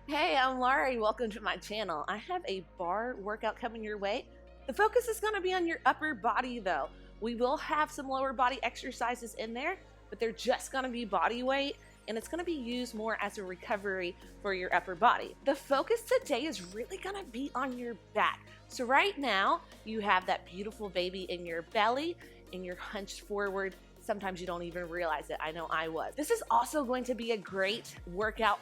Hey, I'm Larie. Welcome to my channel. I have a bar workout coming your way. The focus is going to be on your upper body though. We will have some lower body exercises in there, but they're just going to be body weight and it's going to be used more as a recovery for your upper body. The focus today is really going to be on your back. So right now you have that beautiful baby in your belly and you're hunched forward. Sometimes you don't even realize it. I know I was. This is also going to be a great workout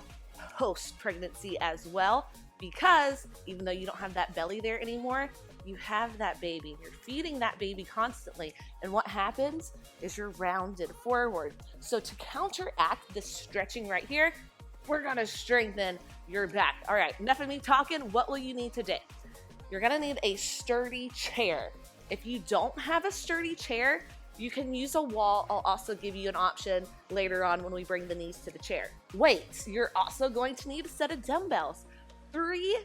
post-pregnancy as well, because even though you don't have that belly there anymore, you have that baby. You're feeding that baby constantly, and what happens is you're rounded forward. So to counteract this stretching right here, we're gonna strengthen your back. All right, enough of me talking. What will you need today? You're gonna need a sturdy chair. If you don't have a sturdy chair, you can use a wall. I'll also give you an option later on when we bring the knees to the chair. Weights, you're also going to need a set of dumbbells. 3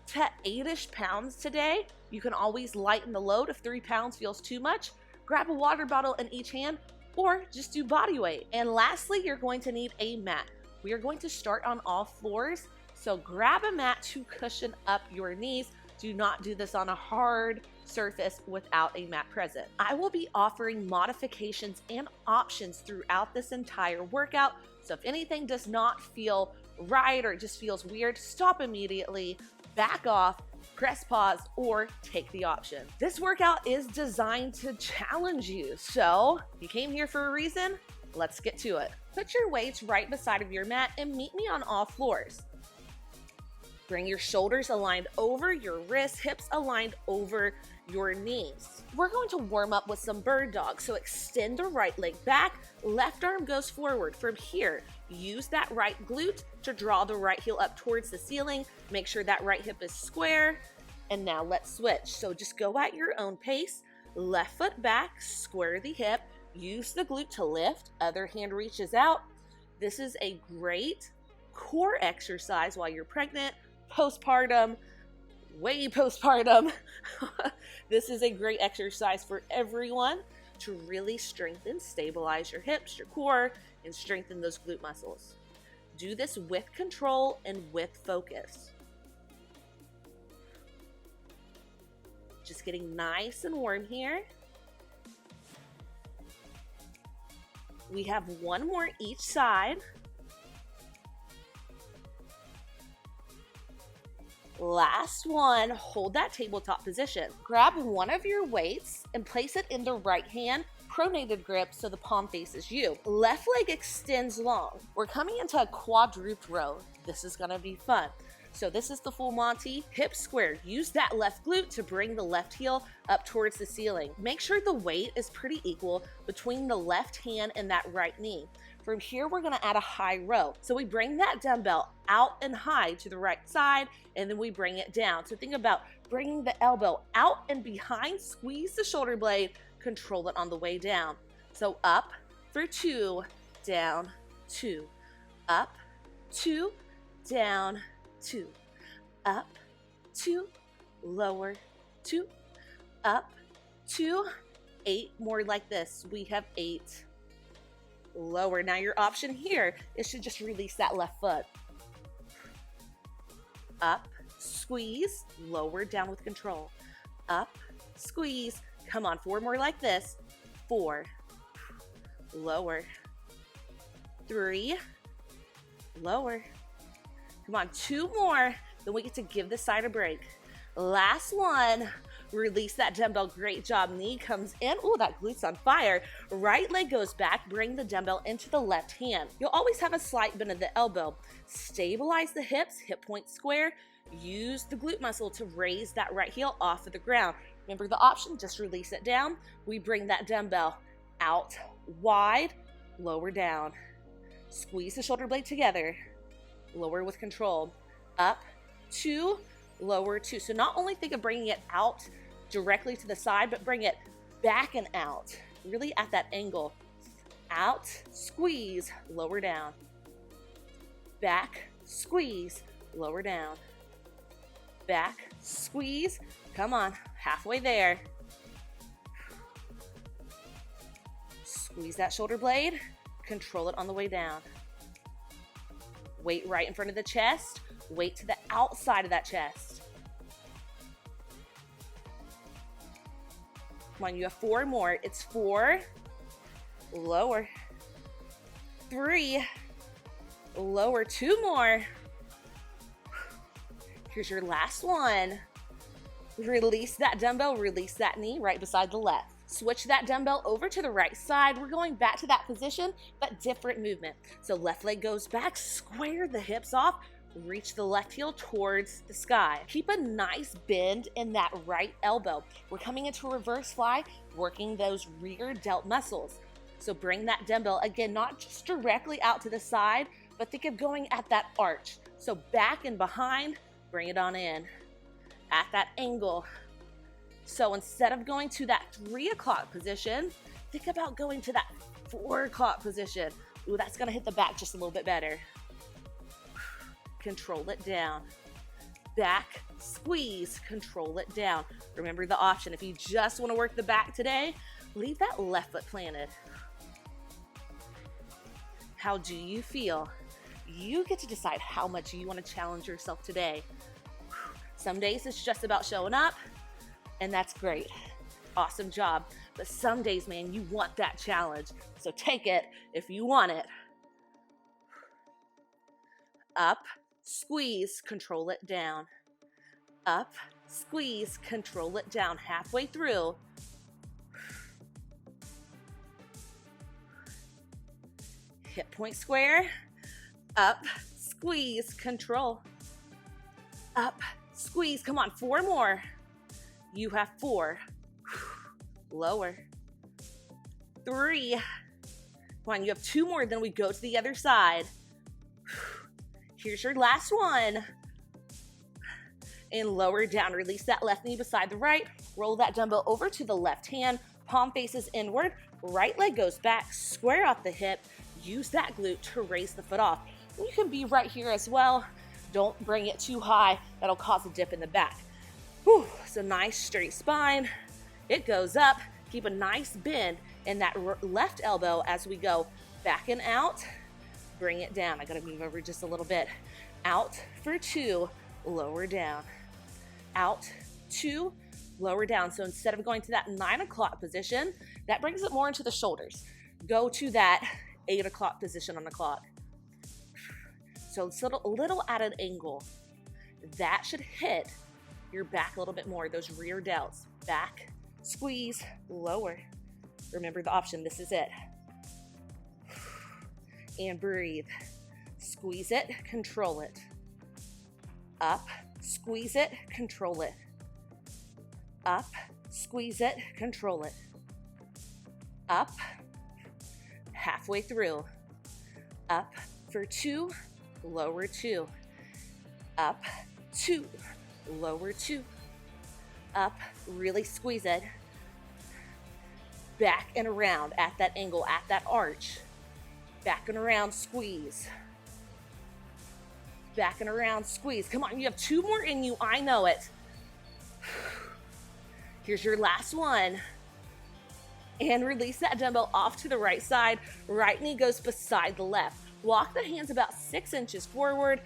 to 8-ish pounds today. You can always lighten the load if 3 pounds feels too much. Grab a water bottle in each hand or just do body weight. And lastly, you're going to need a mat. We are going to start on all floors, so grab a mat to cushion up your knees. Do not do this on a hard surface without a mat present. I will be offering modifications and options throughout this entire workout. So if anything does not feel right or it just feels weird, stop immediately, back off, press pause, or take the option. This workout is designed to challenge you. So you came here for a reason. Let's get to it. Put your weights right beside of your mat and meet me on all floors. Bring your shoulders aligned over your wrists, hips aligned over your knees. We're going to warm up with some bird dog. So extend the right leg back, left arm goes forward. From here, use that right glute to draw the right heel up towards the ceiling. Make sure that right hip is square. And now let's switch. So just go at your own pace. Left foot back, square the hip, use the glute to lift, other hand reaches out. This is a great core exercise while you're pregnant, postpartum, way postpartum. This is a great exercise for everyone to really strengthen, stabilize your hips, your core, and strengthen those glute muscles. Do this with control and with focus. Just getting nice and warm here. We have one more each side. Last one, hold that tabletop position. Grab one of your weights and place it in the right hand, pronated grip so the palm faces you. Left leg extends long. We're coming into a quadruped row. This is gonna be fun. So this is the full Monty, hips squared. Use that left glute to bring the left heel up towards the ceiling. Make sure the weight is pretty equal between the left hand and that right knee. From here, we're gonna add a high row. So we bring that dumbbell out and high to the right side, and then we bring it down. So think about bringing the elbow out and behind, squeeze the shoulder blade, control it on the way down. So up for 2, down, 2, up, 2, down, 2, up, 2, lower, 2, up, 2, 8 more like this. We have 8. Lower. Now your option here is to just release that left foot. Up, squeeze, lower, down with control. Up, squeeze. Come on, 4 more like this. 4, lower. 3, lower. Come on, 2 more. Then we get to give this side a break. Last one. Release that dumbbell. Great job. Knee comes in. Oh, that glute's on fire. Right leg goes back. Bring the dumbbell into the left hand. You'll always have a slight bend of the elbow. Stabilize the hips, hip point square. Use the glute muscle to raise that right heel off of the ground. Remember the option, just release it down. We bring that dumbbell out wide, lower down. Squeeze the shoulder blade together. Lower with control. Up, 2, lower, 2. So not only think of bringing it out directly to the side, but bring it back and out, really at that angle. Out, squeeze, lower down. Back, squeeze, lower down. Back, squeeze. Come on, halfway there. Squeeze that shoulder blade, control it on the way down. Weight right in front of the chest. Weight to the outside of that chest. Come on, you have 4 more. It's 4, lower, 3, lower, 2 more. Here's your last one. Release that dumbbell, release that knee right beside the left. Switch that dumbbell over to the right side. We're going back to that position, but different movement. So left leg goes back, square the hips off, reach the left heel towards the sky. Keep a nice bend in that right elbow. We're coming into a reverse fly, working those rear delt muscles. So bring that dumbbell, again, not just directly out to the side, but think of going at that arch. So back and behind, bring it on in at that angle. So instead of going to that 3 o'clock position, think about going to that 4 o'clock position. Ooh, that's gonna hit the back just a little bit better. Control it down. Back, squeeze, control it down. Remember the option. If you just wanna work the back today, leave that left foot planted. How do you feel? You get to decide how much you wanna challenge yourself today. Some days it's just about showing up, and that's great. Awesome job. But some days, man, you want that challenge. So take it if you want it. Up, squeeze, control it down. Up, squeeze, control it down. Halfway through. Hip point square. Up, squeeze, control. Up, squeeze. Come on, 4 more. You have 4. Lower. 3. Come on, you have 2 more, then we go to the other side. Here's your last one. And lower down. Release that left knee beside the right. Roll that dumbbell over to the left hand. Palm faces inward. Right leg goes back. Square off the hip. Use that glute to raise the foot off. You can be right here as well. Don't bring it too high. That'll cause a dip in the back. Whew, so nice straight spine. It goes up. Keep a nice bend in that left elbow as we go back and out. Bring it down. I gotta move over just a little bit. Out for 2, lower down. Out, 2, lower down. So instead of going to that 9 o'clock position, that brings it more into the shoulders. Go to that 8 o'clock position on the clock. So it's a little at an angle. That should hit your back a little bit more, those rear delts. Back, squeeze, lower. Remember the option, this is it. And breathe. Squeeze it, control it. Up, squeeze it, control it. Up, squeeze it, control it. Up, halfway through. Up for 2, lower 2. Up, 2, lower 2. Up, really squeeze it. Back and around at that angle, at that arch. Back and around, squeeze. Back and around, squeeze. Come on, you have 2 more in you, I know it. Here's your last one. And release that dumbbell off to the right side. Right knee goes beside the left. Walk the hands about 6 inches forward.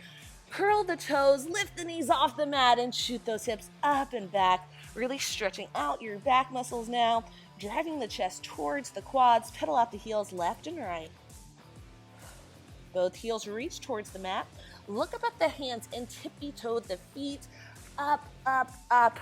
Curl the toes, lift the knees off the mat, and shoot those hips up and back. Really stretching out your back muscles now. Driving the chest towards the quads. Pedal out the heels left and right. Both heels reach towards the mat. Look up at the hands and tippy-toe the feet. Up, up, up.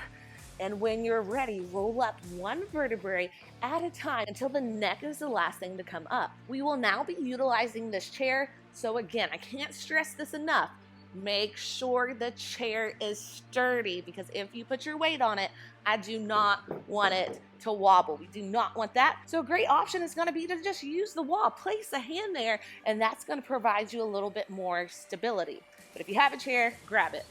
And when you're ready, roll up 1 vertebrae at a time until the neck is the last thing to come up. We will now be utilizing this chair. So again, I can't stress this enough. Make sure the chair is sturdy, because if you put your weight on it, I do not want it to wobble. We do not want that. So a great option is going to be to just use the wall. Place a hand there, and that's going to provide you a little bit more stability. But if you have a chair, grab it.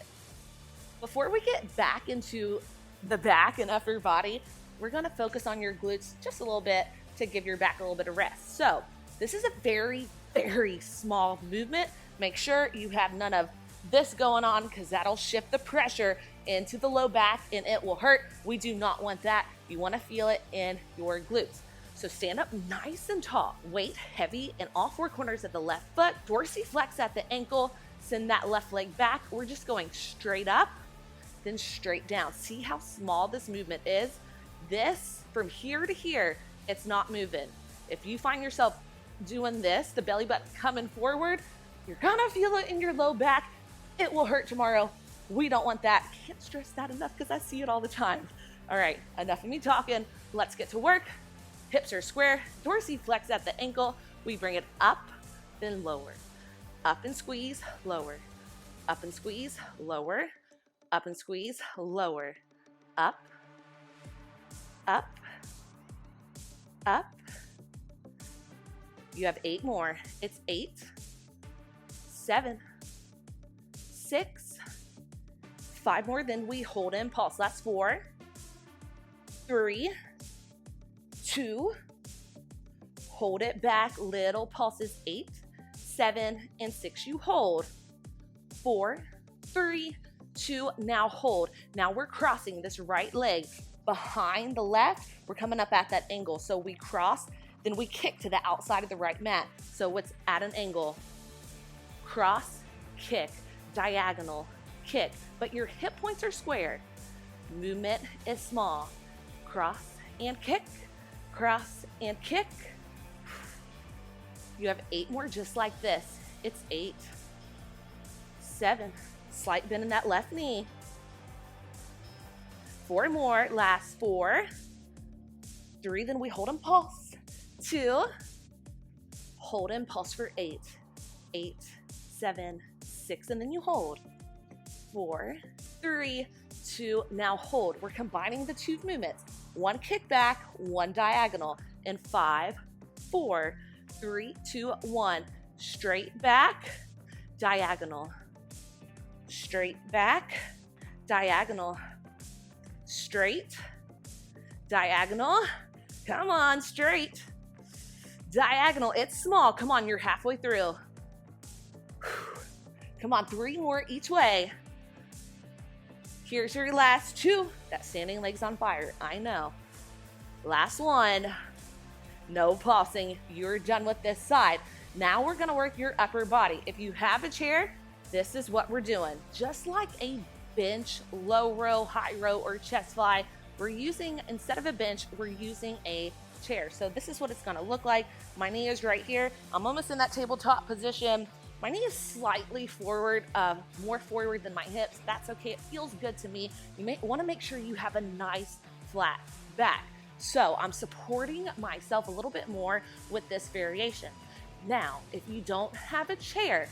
Before we get back into the back and upper body, we're going to focus on your glutes just a little bit to give your back a little bit of rest. So this is a very, very small movement. Make sure you have none of this going on, because that'll shift the pressure into the low back and it will hurt. We do not want that. You want to feel it in your glutes. So stand up nice and tall, weight heavy in all four corners of the left foot, dorsiflex at the ankle, send that left leg back. We're just going straight up, then straight down. See how small this movement is? This, from here to here, it's not moving. If you find yourself doing this, the belly button coming forward, you're gonna feel it in your low back. It will hurt tomorrow. We don't want that. Can't stress that enough because I see it all the time. All right, enough of me talking. Let's get to work. Hips are square, dorsiflex at the ankle. We bring it up, then lower. Up and squeeze, lower. Up and squeeze, lower. Up and squeeze, lower. Up, up, up. You have 8 more. It's 8, 7, 6, 5 more. Then we hold in pulse. That's 4, 3, 2, hold it back, little pulses, 8, 7, and 6. You hold. 4, 3, 2, now hold. Now we're crossing this right leg behind the left. We're coming up at that angle. So we cross, then we kick to the outside of the right mat. So it's at an angle. Cross, kick, diagonal, kick. But your hip points are square. Movement is small. Cross and kick, cross and kick. You have 8 more just like this. It's 8, 7, slight bend in that left knee. 4 more, last 4, 3, then we hold and pulse. 2, hold and pulse for 8, 8, 7, 6, and then you hold. 4, 3, 2, now hold. We're combining the 2 movements. 1 kick back, 1 diagonal, and 5, 4, 3, 2, 1. Straight back, diagonal. Straight back, diagonal. Straight, diagonal. Come on, straight, diagonal. It's small. Come on, you're halfway through. Come on, 3 more each way. Here's your last 2. That standing leg's on fire. I know. Last 1. No pulsing. You're done with this side. Now we're going to work your upper body. If you have a chair, this is what we're doing. Just like a bench, low row, high row, or chest fly, we're using, instead of a bench, we're using a chair. So this is what it's going to look like. My knee is right here. I'm almost in that tabletop position. My knee is slightly forward, more forward than my hips. That's okay. It feels good to me. You may want to make sure you have a nice flat back. So I'm supporting myself a little bit more with this variation. Now, if you don't have a chair,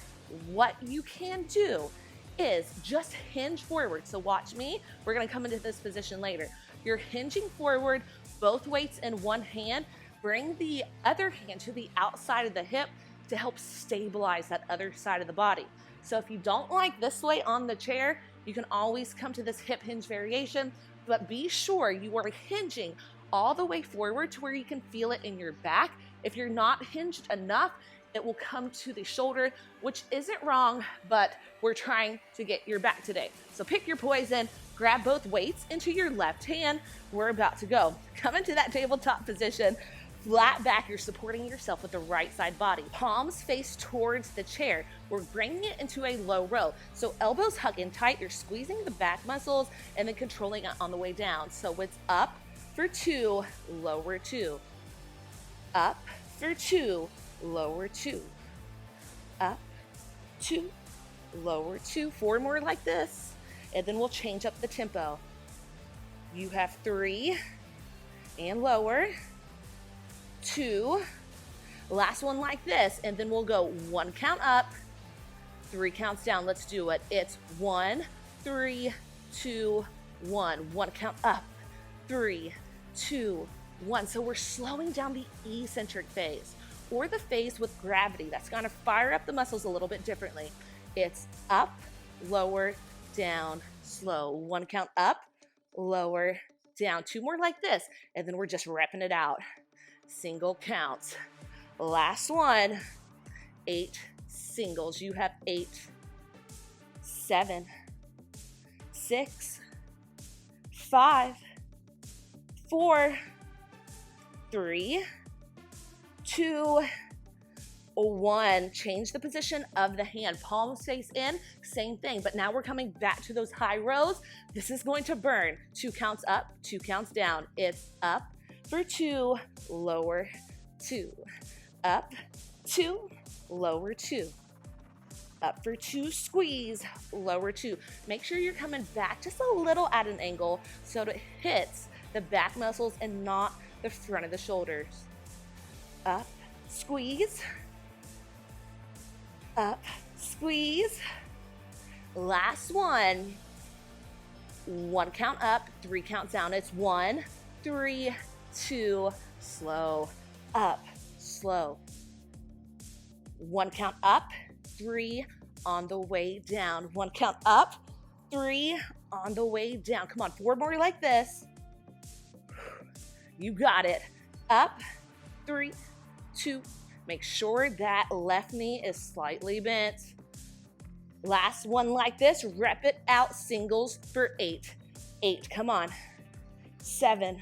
what you can do is just hinge forward. So watch me. We're going to come into this position later. You're hinging forward, both weights in one hand. Bring the other hand to the outside of the hip to help stabilize that other side of the body. So if you don't like this way on the chair, you can always come to this hip hinge variation, but be sure you are hinging all the way forward to where you can feel it in your back. If you're not hinged enough, it will come to the shoulder, which isn't wrong, but we're trying to get your back today. So pick your poison, grab both weights into your left hand. We're about to go. Come into that tabletop position. Flat back, you're supporting yourself with the right side body. Palms face towards the chair. We're bringing it into a low row. So elbows hug in tight. You're squeezing the back muscles and then controlling it on the way down. So it's up for 2, lower 2. Up for 2, lower 2. Up, 2, lower 2. 4 more like this. And then we'll change up the tempo. You have 3 and lower. 2, last one like this, and then we'll go 1 count up, 3 counts down. Let's do it. It's 1, 3, 2, 1. 1 count up, 3, 2, 1. So we're slowing down the eccentric phase, or the phase with gravity. That's gonna fire up the muscles a little bit differently. It's up, lower, down, slow. 1 count up, lower, down. 2 more like this, and then we're just repping it out. Single counts. Last one. 8 singles. You have 8, 7, 6, 5, 4, 3, 2, 1. Change the position of the hand. Palms face in, same thing, but now we're coming back to those high rows. This is going to burn. 2 counts up, 2 counts down. It's up for 2, lower 2, up 2, lower 2, up for 2, squeeze, lower 2. Make sure you're coming back just a little at an angle so it hits the back muscles and not the front of the shoulders. Up, squeeze, up, squeeze. Last one. 1 count up, 3 counts down. It's 1, 3, 2, slow, up, slow. 1 count up, 3 on the way down. 1 count up, 3 on the way down. Come on, 4 more like this. You got it. Up, 3, 2. Make sure that left knee is slightly bent. Last one like this. Rep it out, singles for 8. 8, come on. 7,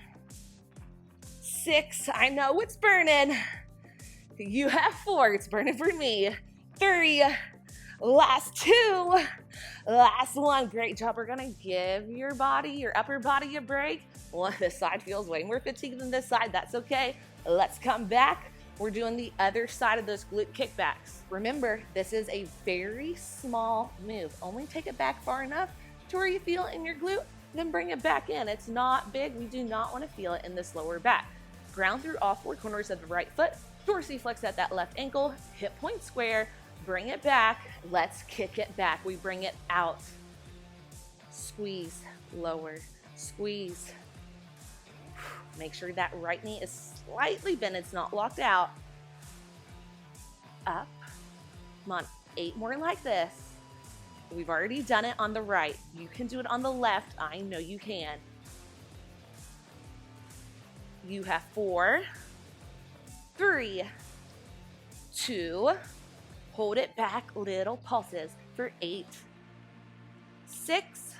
6, I know it's burning. You have 4, it's burning for me. 3, last 2, last one. Great job. We're gonna give your body, your upper body a break. Well, this side feels way more fatigued than this side. That's okay. Let's come back. We're doing the other side of those glute kickbacks. Remember, this is a very small move. Only take it back far enough to where you feel it in your glute, then bring it back in. It's not big. We do not want to feel it in this lower back. Ground through all 4 corners of the right foot. Dorsiflex at that left ankle. Hip point square. Bring it back. Let's kick it back. We bring it out. Squeeze, lower, squeeze. Make sure that right knee is slightly bent. It's not locked out. Up. Come on, 8 more like this. We've already done it on the right. You can do it on the left. I know you can. You have 4, 3, 2, hold it back, little pulses for 8, 6,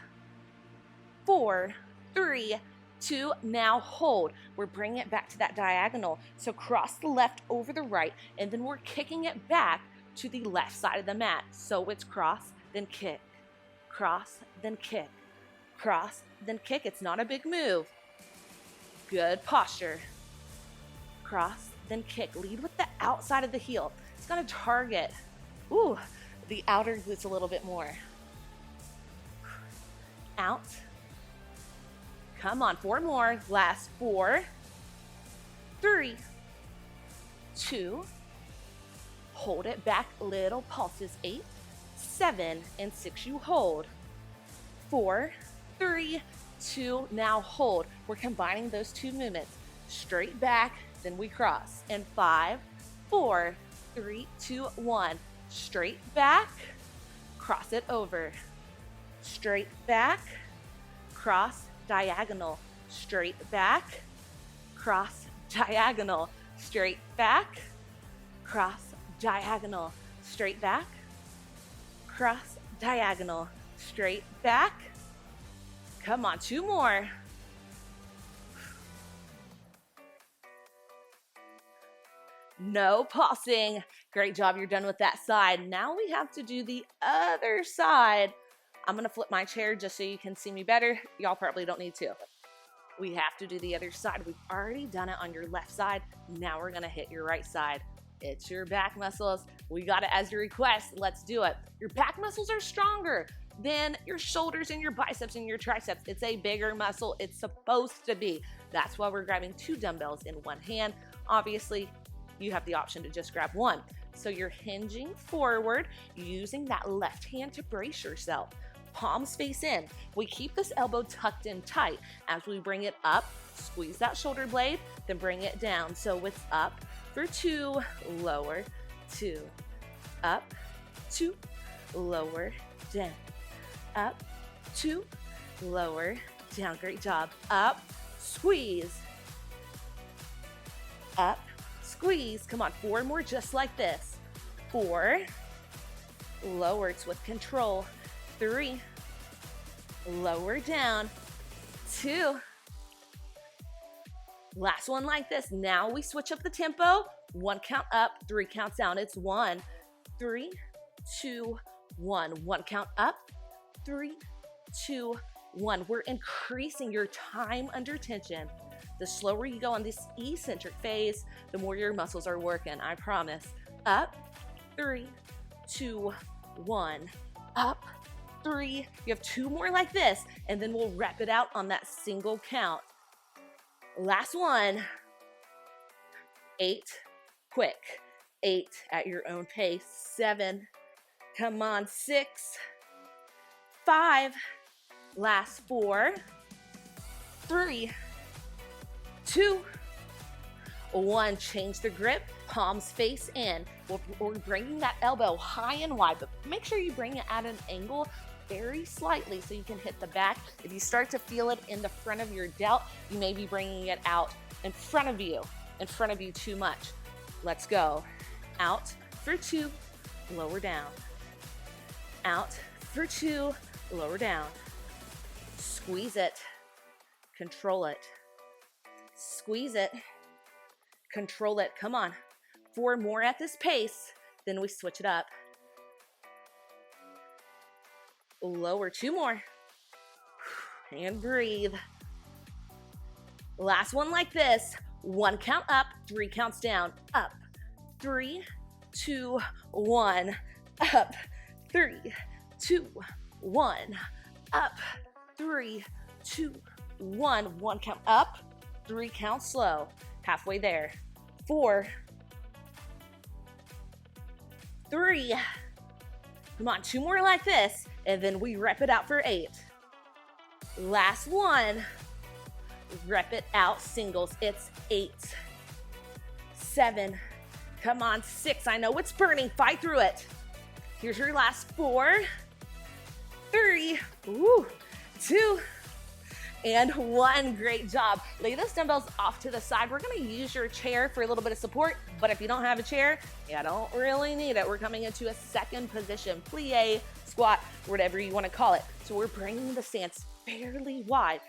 4, 3, 2, now hold. We're bringing it back to that diagonal. So cross the left over the right, and then we're kicking it back to the left side of the mat. So it's cross, then kick, cross, then kick, cross, then kick. It's not a big move. Good posture. Cross, then kick. Lead with the outside of the heel. It's gonna target, the outer glutes a little bit more. Out. Come on, 4 more. Last 4, 3, 2, hold it back, little pulses. 8, 7, and 6, you hold. 4, 3, 2, now hold. We're combining those 2 movements. Straight back, then we cross. And 5, 4, 3, 2, 1. Straight back, cross it over. Straight back, cross, diagonal. Straight back, cross, diagonal. Straight back, cross, diagonal. Straight back, cross, diagonal. Straight back. Come on, 2 more. No pausing. Great job, you're done with that side. Now we have to do the other side. I'm gonna flip my chair just so you can see me better. Y'all probably don't need to. We have to do the other side. We've already done it on your left side. Now we're gonna hit your right side. It's your back muscles. We got it as your request. Let's do it. Your back muscles are stronger than your shoulders and your biceps and your triceps. It's a bigger muscle. It's supposed to be. That's why we're grabbing 2 dumbbells in one hand. Obviously, you have the option to just grab 1. So you're hinging forward, using that left hand to brace yourself. Palms face in. We keep this elbow tucked in tight. As we bring it up, squeeze that shoulder blade, then bring it down. So it's up for 2, lower, 2, up, 2, lower, down, up, 2, lower, down. Great job. Up, squeeze, up, squeeze. Come on, 4 more just like this. 4, lower, it's with control. 3, lower down. 2, Last one like this. Now we switch up the tempo. 1 count up, 3 counts down. It's 1, 3, 2, 1. 1 count up, 3, 2, 1. We're increasing your time under tension. The slower you go on this eccentric phase, the more your muscles are working, I promise. Up, 3, 2, 1. Up, 3. You have 2 more like this, and then we'll wrap it out on that single count. Last one. 8, quick. 8 at your own pace. 7, come on. 6, 5, last 4, 3, 2, 1. Change the grip, palms face in. We're bringing that elbow high and wide, but make sure you bring it at an angle very slightly so you can hit the back. If you start to feel it in the front of your delt, you may be bringing it out in front of you too much. Let's go. Out for 2, lower down. Out for 2, lower down. Squeeze it, control it. Squeeze it, control it. Come on. 4 more at this pace, then we switch it up. Lower, 2 more. And breathe. Last one like this. 1 count up, 3 counts down. Up, 3, 2, 1. Up, 3, 2, 1. Up, 3, 2, 1. 1 count up, 3 counts slow. Halfway there. 4, 3. Come on, 2 more like this, and then we rep it out for 8. Last one. Rep it out, singles. It's 8, 7. Come on, 6. I know it's burning. Fight through it. Here's your last 4, 3, 2, and 1. Great job. Lay those dumbbells off to the side. We're going to use your chair for a little bit of support, but if you don't have a chair, you don't really need it. We're coming into a second position, plie, squat, whatever you want to call it. So we're bringing the stance fairly wide.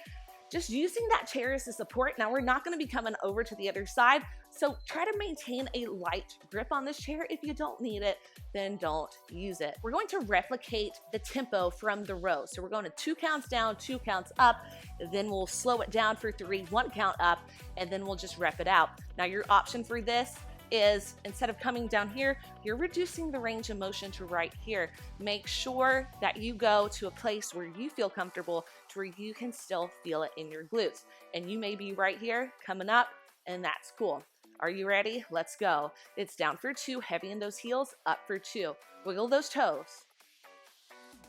Just using that chair as a support. Now we're not going to be coming over to the other side, so try to maintain a light grip on this chair. If you don't need it, then don't use it. We're going to replicate the tempo from the row. So we're going to 2 counts down, 2 counts up, then we'll slow it down for 3, 1 count up, and then we'll just rep it out. Now your option for this is, instead of coming down here, you're reducing the range of motion to right here. Make sure that you go to a place where you feel comfortable, to where you can still feel it in your glutes. And you may be right here coming up, and that's cool. Are you ready? Let's go. It's down for 2, heavy in those heels, up for 2. Wiggle those toes.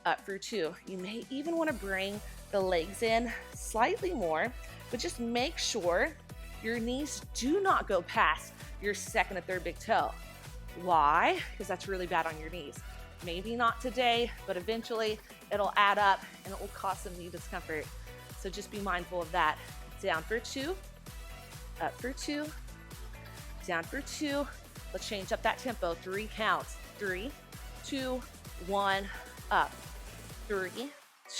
Up for 2. You may even want to bring the legs in slightly more, but just make sure your knees do not go past your second and third big toe. Why? Because that's really bad on your knees. Maybe not today, but eventually it'll add up and it will cause some knee discomfort. So just be mindful of that. Down for 2, up for 2, down for 2. Let's change up that tempo. 3 counts. 3, 2, 1, up. 3,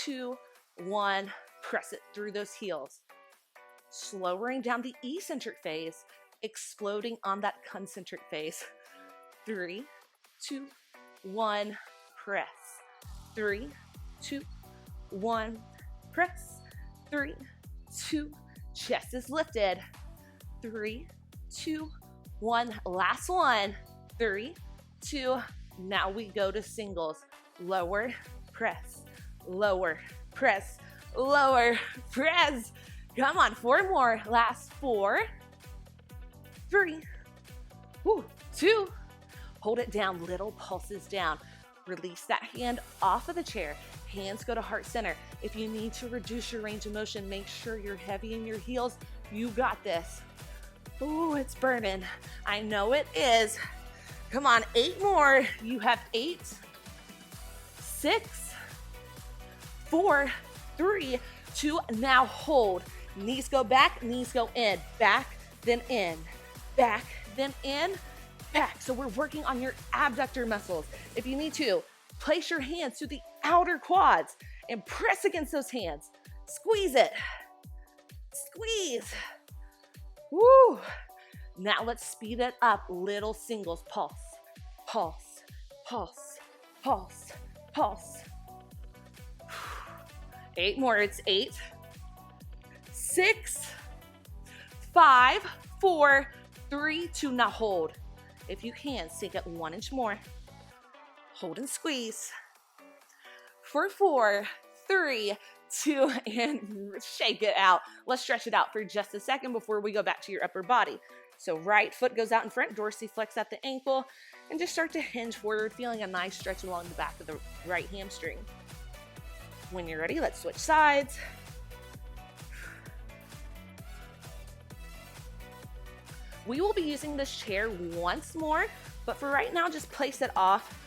2, 1. Press it through those heels. Slowing down the eccentric phase, exploding on that concentric phase. 3, 2, 1, press. 3, 2, 1, press. 3, 2, chest is lifted. 3, 2, 1, last one. 3, 2, now we go to singles. Lower, press, lower, press, lower, press. Come on, 4 more. Last 4, 3, 2. Hold it down, little pulses down. Release that hand off of the chair. Hands go to heart center. If you need to reduce your range of motion, make sure you're heavy in your heels. You got this. Ooh, it's burning. I know it is. Come on, 8 more. You have 8, 6, 4, 3, 2. Now hold. Knees go back, knees go in. Back, then in. Back, then in. Back. So we're working on your abductor muscles. If you need to, place your hands to the outer quads and press against those hands. Squeeze it. Squeeze. Woo. Now let's speed it up. Little singles. Pulse, pulse, pulse, pulse, pulse. 8 more. It's 8, 6, 5, 4, 3, 2. Now hold. If you can, sink it 1 inch more. Hold and squeeze. For 4, 3, 2, and shake it out. Let's stretch it out for just a second before we go back to your upper body. So right foot goes out in front, dorsiflex at the ankle, and just start to hinge forward, feeling a nice stretch along the back of the right hamstring. When you're ready, let's switch sides. We will be using this chair once more, but for right now, just place it off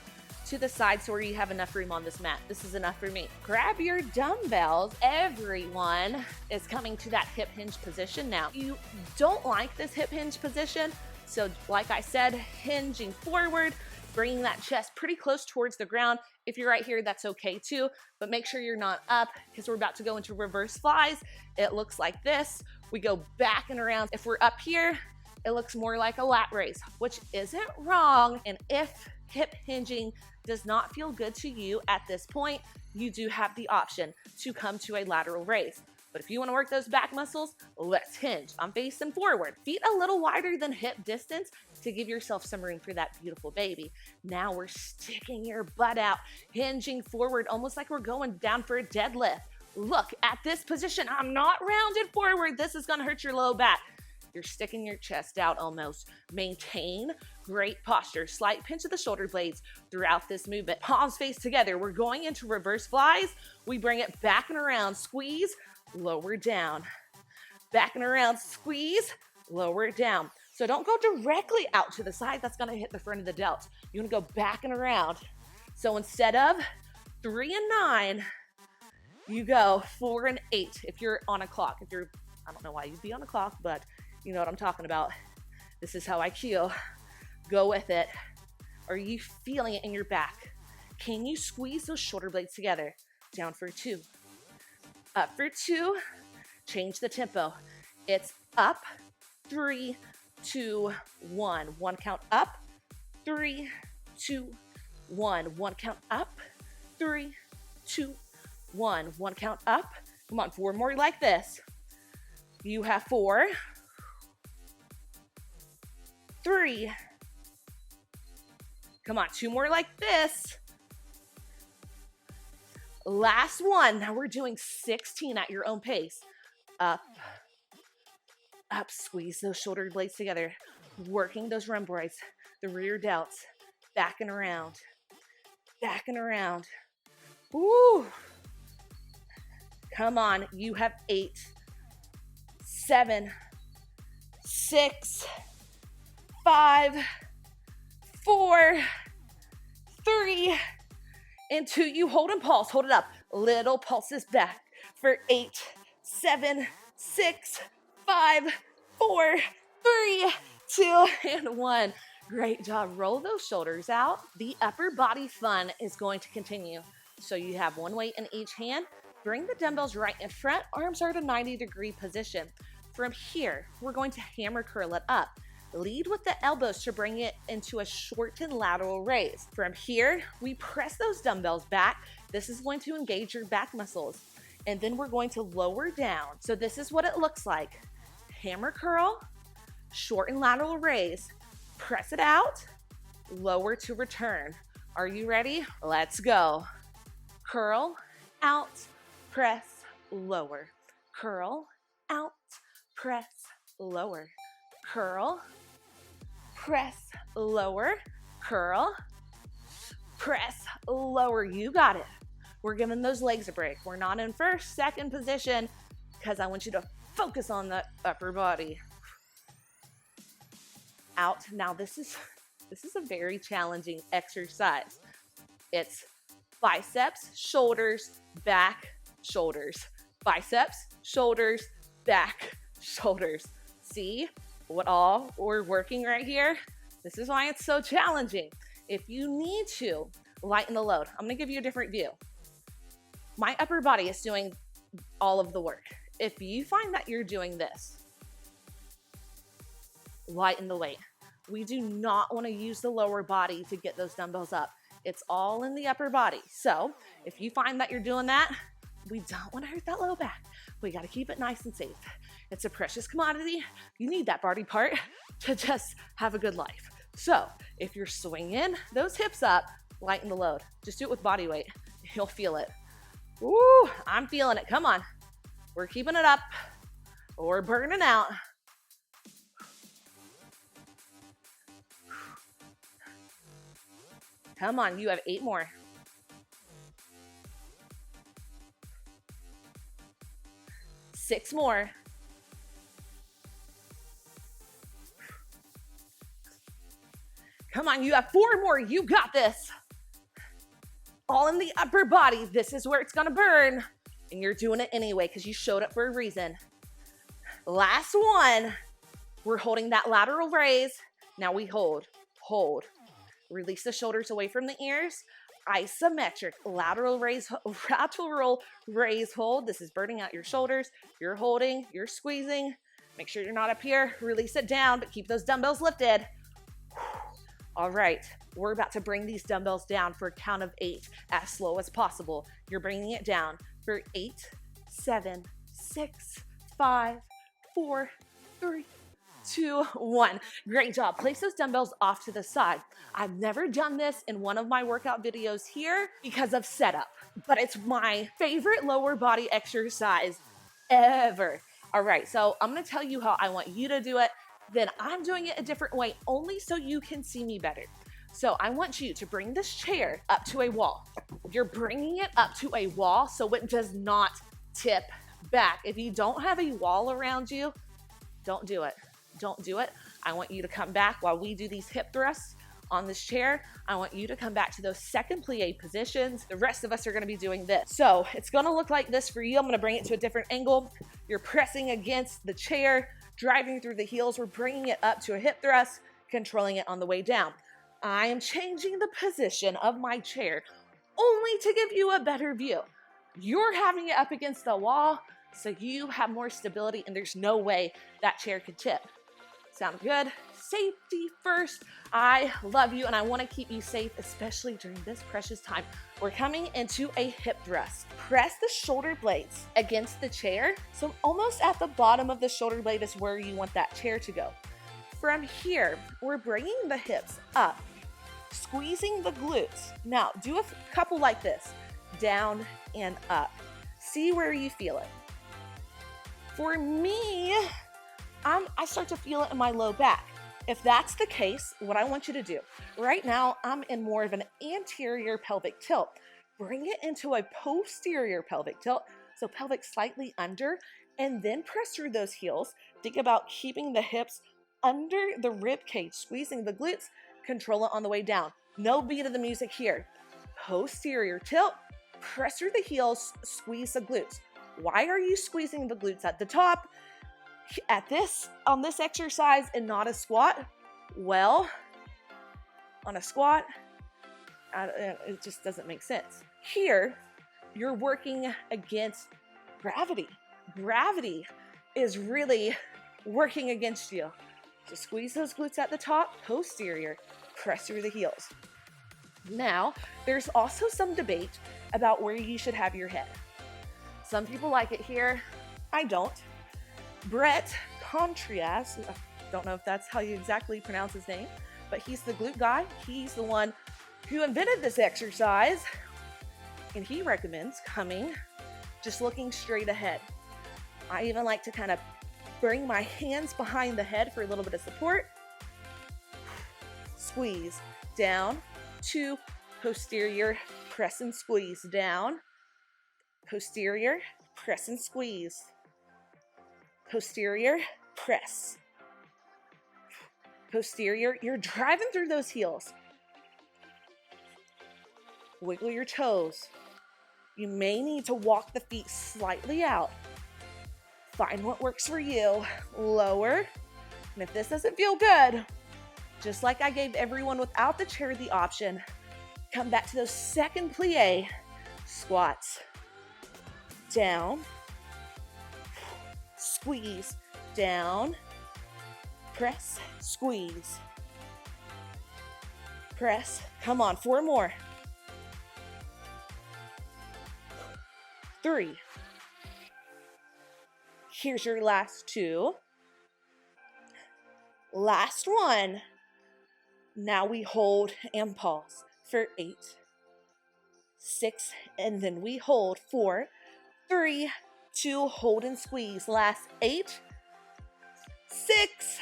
to the side so where you have enough room on this mat. This is enough for me. Grab your dumbbells. Everyone is coming to that hip hinge position now. You don't like this hip hinge position, so like I said, hinging forward, bringing that chest pretty close towards the ground. If you're right here, that's okay too, but make sure you're not up because we're about to go into reverse flies. It looks like this. We go back and around. If we're up here, it looks more like a lat raise, which isn't wrong. And if hip hinging does not feel good to you at this point, you do have the option to come to a lateral raise. But if you want to work those back muscles, let's hinge. I'm facing forward. Feet a little wider than hip distance to give yourself some room for that beautiful baby. Now we're sticking your butt out, hinging forward, almost like we're going down for a deadlift. Look at this position. I'm not rounded forward. This is going to hurt your low back. You're sticking your chest out almost. Maintain great posture. Slight pinch of the shoulder blades throughout this movement. Palms face together. We're going into reverse flies. We bring it back and around. Squeeze, lower down. Back and around, squeeze, lower down. So don't go directly out to the side. That's going to hit the front of the delts. You want to go back and around. So instead of 3 and 9, you go 4 and 8 if you're on a clock. If you're, I don't know why you'd be on a clock, but you know what I'm talking about. This is how I feel. Go with it. Are you feeling it in your back? Can you squeeze those shoulder blades together? Down for 2. Up for 2. Change the tempo. It's up, 3, 2, 1. 1 count up, 3, 2, 1. 1 count up, 3, 2, 1. 1 count up. Come on, 4 more like this. You have 4, 3. Come on, 2 more like this. Last one. Now we're doing 16 at your own pace. Up, up, squeeze those shoulder blades together. Working those rhomboids, the rear delts. Back and around. Back and around. Woo! Come on, you have 8, 7, 6, 5, 4, 3, and 2. You hold and pulse. Hold it up. Little pulses back for 8, 7, 6, 5, 4, 3, 2, and 1. Great job. Roll those shoulders out. The upper body fun is going to continue. So you have one weight in each hand. Bring the dumbbells right in front. Arms are at a 90-degree position. From here, we're going to hammer curl it up. Lead with the elbows to bring it into a shortened lateral raise. From here, we press those dumbbells back. This is going to engage your back muscles. And then we're going to lower down. So this is what it looks like. Hammer curl, shorten lateral raise, press it out, lower to return. Are you ready? Let's go. Curl, out, press, lower. Curl, out, press, lower. Curl, press, lower. Curl, press, lower. You got it. We're giving those legs a break. We're not in first, second position because I want you to focus on the upper body. Out. Now this is a very challenging exercise. It's biceps, shoulders, back, shoulders. Biceps, shoulders, back, shoulders. See what all we're working right here? This is why it's so challenging. If you need to lighten the load, I'm gonna give you a different view. My upper body is doing all of the work. If you find that you're doing this, lighten the weight. We do not want to use the lower body to get those dumbbells up. It's all in the upper body. So if you find that you're doing that, we don't want to hurt that low back. We got to keep it nice and safe. It's a precious commodity. You need that body part to just have a good life. So if you're swinging those hips up, lighten the load. Just do it with body weight. You'll feel it. Woo, I'm feeling it. Come on. We're keeping it up. We're burning out. Come on, you have 8 more. 6 more. Come on, you have 4 more. You got this. All in the upper body. This is where it's gonna burn. And you're doing it anyway because you showed up for a reason. Last one. We're holding that lateral raise. Now we hold. Release the shoulders away from the ears. Isometric lateral raise, hold. This is burning out your shoulders. You're holding, you're squeezing. Make sure you're not up here. Release it down, but keep those dumbbells lifted. All right, we're about to bring these dumbbells down for a count of 8, as slow as possible. You're bringing it down for 8, 7, 6, 5, 4, 3, 2, 1. Great job. Place those dumbbells off to the side. I've never done this in one of my workout videos here because of setup, but it's my favorite lower body exercise ever. All right, so I'm gonna tell you how I want you to do it. Then I'm doing it a different way only so you can see me better. So I want you to bring this chair up to a wall. You're bringing it up to a wall so it does not tip back. If you don't have a wall around you, don't do it. Don't do it. I want you to come back while we do these hip thrusts on this chair. I want you to come back to those second plie positions. The rest of us are gonna be doing this. So it's gonna look like this for you. I'm gonna bring it to a different angle. You're pressing against the chair, driving through the heels. We're bringing it up to a hip thrust, controlling it on the way down. I am changing the position of my chair only to give you a better view. You're having it up against the wall so you have more stability and there's no way that chair could tip. Sound good? Safety first. I love you and I want to keep you safe, especially during this precious time. We're coming into a hip thrust. Press the shoulder blades against the chair. So almost at the bottom of the shoulder blade is where you want that chair to go. From here, we're bringing the hips up, squeezing the glutes. Now do a couple like this, down and up. See where you feel it. For me, I start to feel it in my low back. If that's the case, what I want you to do, right now, I'm in more of an anterior pelvic tilt. Bring it into a posterior pelvic tilt, so pelvic slightly under, and then press through those heels. Think about keeping the hips under the rib cage, squeezing the glutes, control it on the way down. No beat of the music here. Posterior tilt, press through the heels, squeeze the glutes. Why are you squeezing the glutes at the top? On this exercise and not a squat? Well, on a squat, it just doesn't make sense. Here, you're working against gravity. Gravity is really working against you. So squeeze those glutes at the top, posterior, press through the heels. Now, there's also some debate about where you should have your head. Some people like it here. I don't. Brett Contreras, I don't know if that's how you exactly pronounce his name, but he's the glute guy. He's the one who invented this exercise, and he recommends coming, just looking straight ahead. I even like to kind of bring my hands behind the head for a little bit of support. Squeeze down to posterior, press and squeeze down, posterior, press and squeeze. Posterior, press. Posterior, you're driving through those heels. Wiggle your toes. You may need to walk the feet slightly out. Find what works for you. Lower. And if this doesn't feel good, just like I gave everyone without the chair the option, come back to those second plie squats. Down. Squeeze, down, Press, squeeze. Press, come on, 4 more. 3. Here's your last 2. Last one. Now we hold and pause for 8, 6, and then we hold 4, 3, 2, hold and squeeze. Last 8, 6,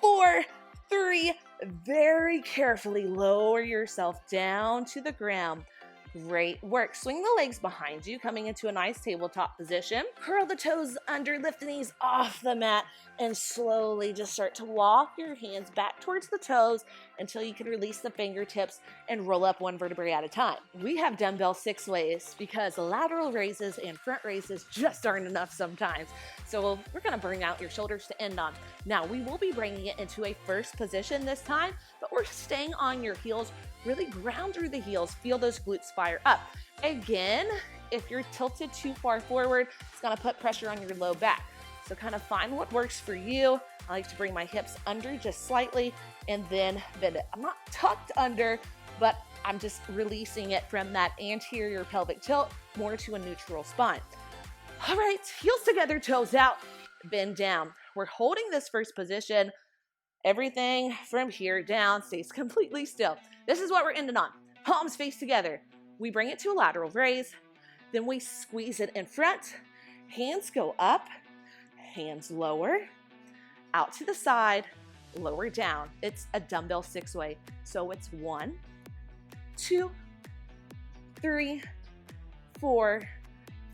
4, 3. Very carefully lower yourself down to the ground. Great work. Swing the legs behind you, coming into a nice tabletop position. Curl the toes under, lift the knees off the mat, and slowly just start to walk your hands back towards the toes until you can release the fingertips and roll up 1 vertebrae at a time. We have dumbbell 6 ways because lateral raises and front raises just aren't enough sometimes. So we're gonna bring out your shoulders to end on. Now we will be bringing it into a first position this time, but we're staying on your heels. Really ground through the heels. Feel those glutes fire up. Again, if you're tilted too far forward, it's gonna put pressure on your low back. So kind of find what works for you. I like to bring my hips under just slightly and then bend it. I'm not tucked under, but I'm just releasing it from that anterior pelvic tilt more to a neutral spine. All right, heels together, toes out, bend down. We're holding this first position. Everything from here down stays completely still. This is what we're ending on. Palms face together. We bring it to a lateral raise. Then we squeeze it in front. Hands go up. Hands lower. Out to the side. Lower down. It's a dumbbell 6 way. So it's 1, 2, 3, 4,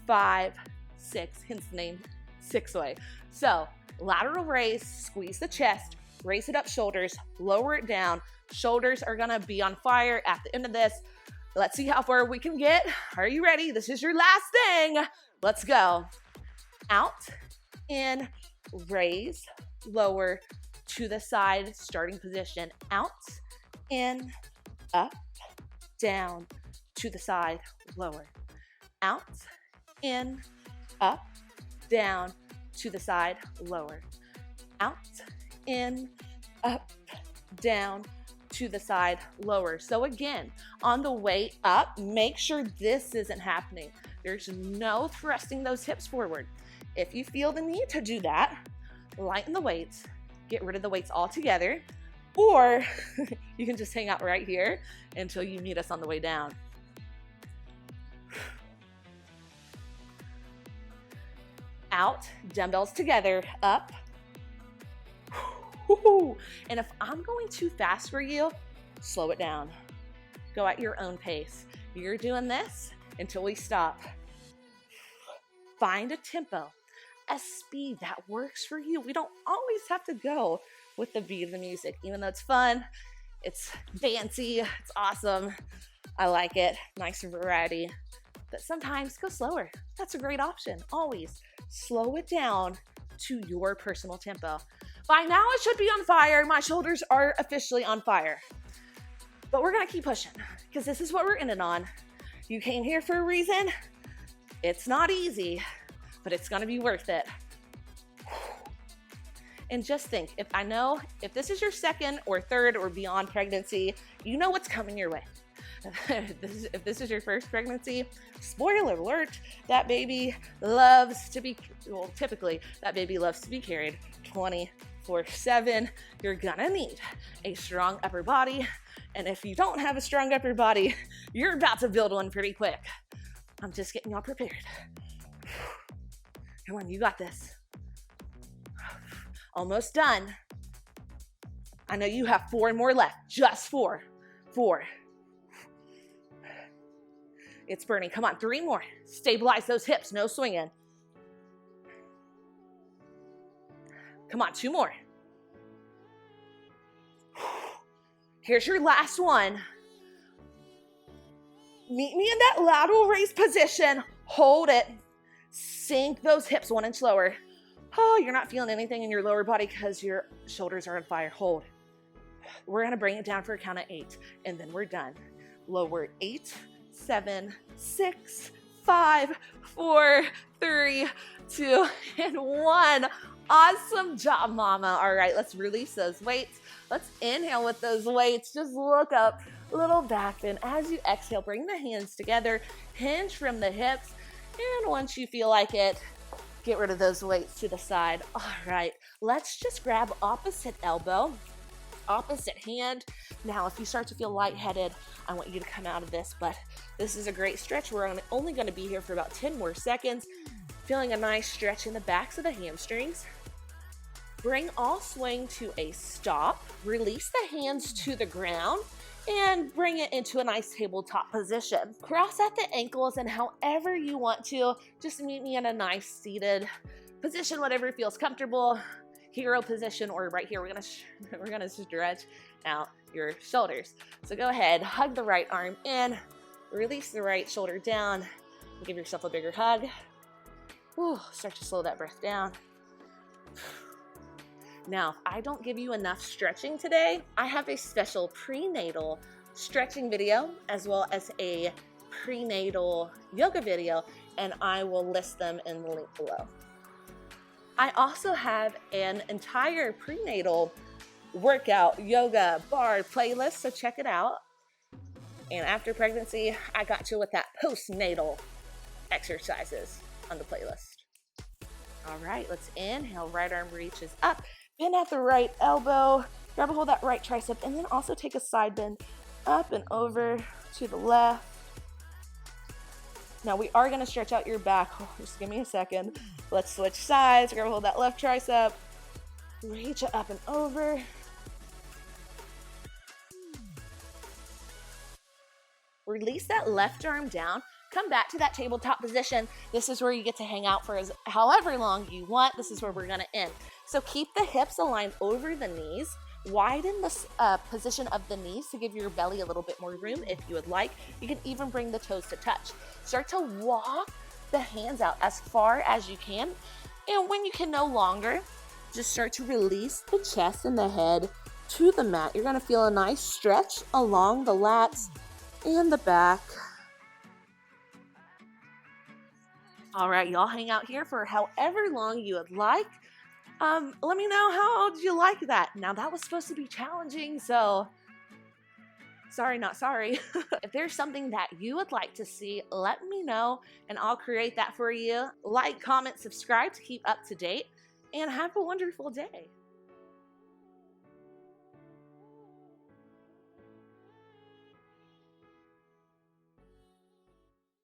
5, 6. Hence the name 6 way. So lateral raise. Squeeze the chest. Raise it up, shoulders, lower it down. Shoulders are gonna be on fire at the end of this. Let's see how far we can get. Are you ready? This is your last thing. Let's go. Out, in, raise, lower, to the side, starting position. Out, in, up, down, to the side, lower. Out, in, up, down, to the side, lower. Out, in, up, down, to the side, lower. So again, on the way up, make sure this isn't happening. There's no thrusting those hips forward. If you feel the need to do that, lighten the weights, get rid of the weights altogether, or you can just hang out right here until you meet us on the way down. Out, dumbbells together, up. And if I'm going too fast for you, slow it down. Go at your own pace. You're doing this until we stop. Find a tempo, a speed that works for you. We don't always have to go with the beat of the music, even though it's fun, it's fancy, it's awesome. I like it, nice variety. But sometimes go slower. That's a great option, always. Slow it down to your personal tempo. By now it should be on fire. My shoulders are officially on fire. But we're gonna keep pushing because this is what we're ending on. You came here for a reason. It's not easy, but it's gonna be worth it. And just think, if this is your second or third or beyond pregnancy, you know what's coming your way. If this is your first pregnancy, spoiler alert, that baby loves to be, well, typically that baby loves to be carried 24/7. You're gonna need a strong upper body. And if you don't have a strong upper body, you're about to build one pretty quick. I'm just getting y'all prepared. Come on, you got this. Almost done. I know you have 4 more left, just 4. 4. It's burning. Come on, 3 more. Stabilize those hips, no swinging. Come on, 2 more. Here's your last one. Meet me in that lateral raise position. Hold it. Sink those hips 1 inch lower. Oh, you're not feeling anything in your lower body because your shoulders are on fire. Hold. We're gonna bring it down for a count of 8, and then we're done. Lower 8, 7, 6, 5, 4, 3, 2, and 1. Awesome job, mama. All right, let's release those weights. Let's inhale with those weights. Just look up, little back bend. As you exhale, bring the hands together, hinge from the hips. And once you feel like it, get rid of those weights to the side. All right, let's just grab opposite elbow, opposite hand. Now, if you start to feel lightheaded, I want you to come out of this, but this is a great stretch. We're only gonna be here for about 10 more seconds. Feeling a nice stretch in the backs of the hamstrings. Bring all swing to a stop. Release the hands to the ground and bring it into a nice tabletop position. Cross at the ankles, and however you want to, just meet me in a nice seated position, whatever feels comfortable. Hero position, or right here, we're gonna stretch out your shoulders. So go ahead, hug the right arm in, release the right shoulder down, give yourself a bigger hug. Whew, start to slow that breath down. Now, if I don't give you enough stretching today, I have a special prenatal stretching video as well as a prenatal yoga video, and I will list them in the link below. I also have an entire prenatal workout, yoga, barre playlist, so check it out. And after pregnancy, I got you with that postnatal exercises on the playlist. All right, let's inhale, right arm reaches up. Bend at the right elbow, grab a hold of that right tricep, and then also take a side bend up and over to the left. Now we are gonna stretch out your back. Just give me a second. Let's switch sides, grab a hold of that left tricep, reach it up and over. Release that left arm down. Come back to that tabletop position. This is where you get to hang out for however long you want. This is where we're gonna end. So keep the hips aligned over the knees. Widen the position of the knees to give your belly a little bit more room if you would like. You can even bring the toes to touch. Start to walk the hands out as far as you can. And when you can no longer, just start to release the chest and the head to the mat. You're gonna feel a nice stretch along the lats and the back. All right, y'all hang out here for however long you would like. Let me know how did you like that. Now that was supposed to be challenging, so sorry, not sorry. If there's something that you would like to see, let me know and I'll create that for you. Like, comment, subscribe to keep up to date, and have a wonderful day.